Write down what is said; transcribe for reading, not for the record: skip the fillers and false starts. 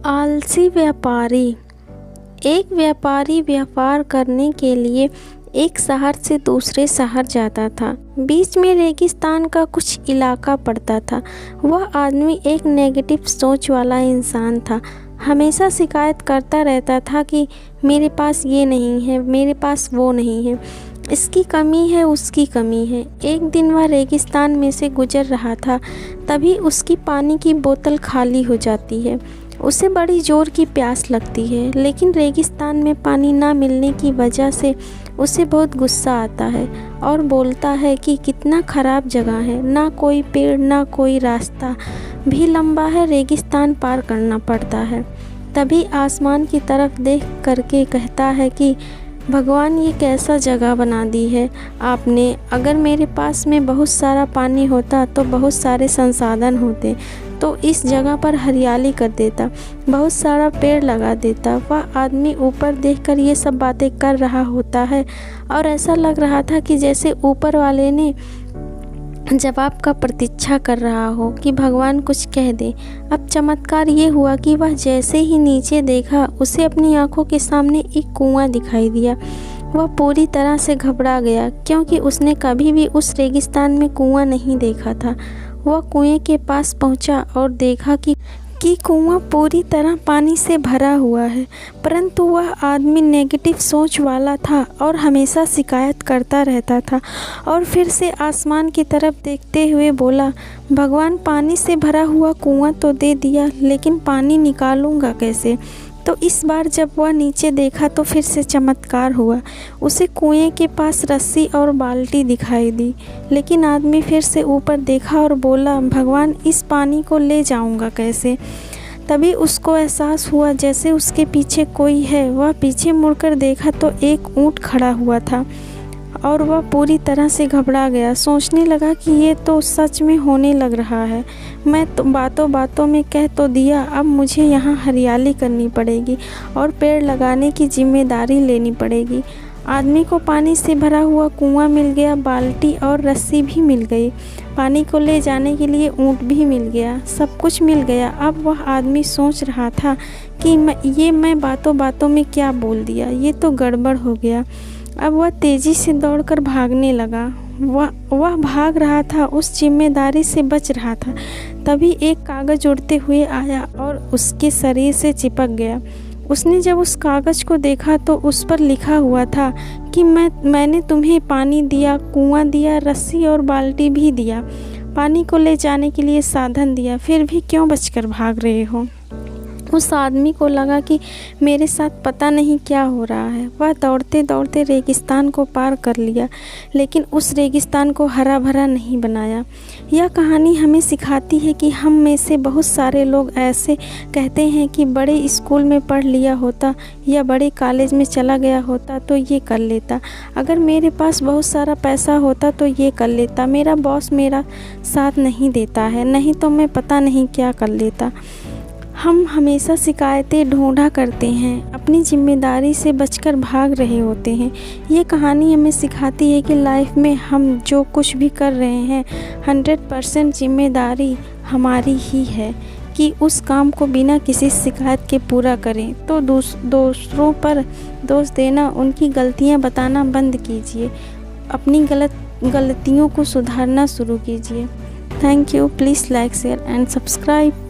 आलसी व्यापारी। एक व्यापारी व्यापार करने के लिए एक शहर से दूसरे शहर जाता था। बीच में रेगिस्तान का कुछ इलाका पड़ता था। वह आदमी एक नेगेटिव सोच वाला इंसान था। हमेशा शिकायत करता रहता था कि मेरे पास ये नहीं है, मेरे पास वो नहीं है, इसकी कमी है, उसकी कमी है। एक दिन वह रेगिस्तान में से गुजर रहा था, तभी उसकी पानी की बोतल खाली हो जाती है। उसे बड़ी ज़ोर की प्यास लगती है, लेकिन रेगिस्तान में पानी ना मिलने की वजह से उसे बहुत गुस्सा आता है और बोलता है कि कितना ख़राब जगह है, ना कोई पेड़ ना कोई रास्ता भी लंबा है, रेगिस्तान पार करना पड़ता है। तभी आसमान की तरफ देख करके कहता है कि भगवान, ये कैसा जगह बना दी है आपने। अगर मेरे पास में बहुत सारा पानी होता तो बहुत सारे संसाधन होते, तो इस जगह पर हरियाली कर देता, बहुत सारा पेड़ लगा देता। वह आदमी ऊपर देखकर ये सब बातें कर रहा होता है और ऐसा लग रहा था कि जैसे ऊपर वाले ने जवाब का प्रतीक्षा कर रहा हो कि भगवान कुछ कह दे। अब चमत्कार ये हुआ कि वह जैसे ही नीचे देखा, उसे अपनी आंखों के सामने एक कुआं दिखाई दिया। वह पूरी तरह से घबरा गया, क्योंकि उसने कभी भी उस रेगिस्तान में कुआं नहीं देखा था। वह कुएं के पास पहुंचा और देखा कि कुआं पूरी तरह पानी से भरा हुआ है, परंतु वह आदमी नेगेटिव सोच वाला था और हमेशा शिकायत करता रहता था। और फिर से आसमान की तरफ देखते हुए बोला, भगवान, पानी से भरा हुआ कुआं तो दे दिया, लेकिन पानी निकालूंगा कैसे। तो इस बार जब वह नीचे देखा तो फिर से चमत्कार हुआ। उसे कुएं के पास रस्सी और बाल्टी दिखाई दी, लेकिन आदमी फिर से ऊपर देखा और बोला, भगवान, इस पानी को ले जाऊंगा कैसे। तभी उसको एहसास हुआ जैसे उसके पीछे कोई है। वह पीछे मुड़कर देखा तो एक ऊंट खड़ा हुआ था और वह पूरी तरह से घबरा गया। सोचने लगा कि ये तो सच में होने लग रहा है। मैं तो बातों बातों में कह तो दिया, अब मुझे यहाँ हरियाली करनी पड़ेगी और पेड़ लगाने की जिम्मेदारी लेनी पड़ेगी। आदमी को पानी से भरा हुआ कुआं मिल गया, बाल्टी और रस्सी भी मिल गई, पानी को ले जाने के लिए ऊँट भी मिल गया, सब कुछ मिल गया। अब वह आदमी सोच रहा था कि मैं बातों बातों में क्या बोल दिया, ये तो गड़बड़ हो गया। अब वह तेज़ी से दौड़कर भागने लगा। वह भाग रहा था, उस जिम्मेदारी से बच रहा था। तभी एक कागज़ उड़ते हुए आया और उसके शरीर से चिपक गया। उसने जब उस कागज़ को देखा तो उस पर लिखा हुआ था कि मैंने तुम्हें पानी दिया, कुआं दिया, रस्सी और बाल्टी भी दिया, पानी को ले जाने के लिए साधन दिया, फिर भी क्यों बचकर भाग रहे हो। उस आदमी को लगा कि मेरे साथ पता नहीं क्या हो रहा है। वह दौड़ते दौड़ते रेगिस्तान को पार कर लिया, लेकिन उस रेगिस्तान को हरा भरा नहीं बनाया। यह कहानी हमें सिखाती है कि हम में से बहुत सारे लोग ऐसे कहते हैं कि बड़े स्कूल में पढ़ लिया होता या बड़े कॉलेज में चला गया होता तो ये कर लेता, अगर मेरे पास बहुत सारा पैसा होता तो ये कर लेता, मेरा बॉस मेरा साथ नहीं देता है, नहीं तो मैं पता नहीं क्या कर लेता। हम हमेशा शिकायतें ढूंढा करते हैं, अपनी जिम्मेदारी से बचकर भाग रहे होते हैं। ये कहानी हमें सिखाती है कि लाइफ में हम जो कुछ भी कर रहे हैं 100% जिम्मेदारी हमारी ही है कि उस काम को बिना किसी शिकायत के पूरा करें। तो दूसरों पर दोष देना, उनकी गलतियां बताना बंद कीजिए, अपनी गलतियों को सुधारना शुरू कीजिए। Thank you. Please like, share and subscribe.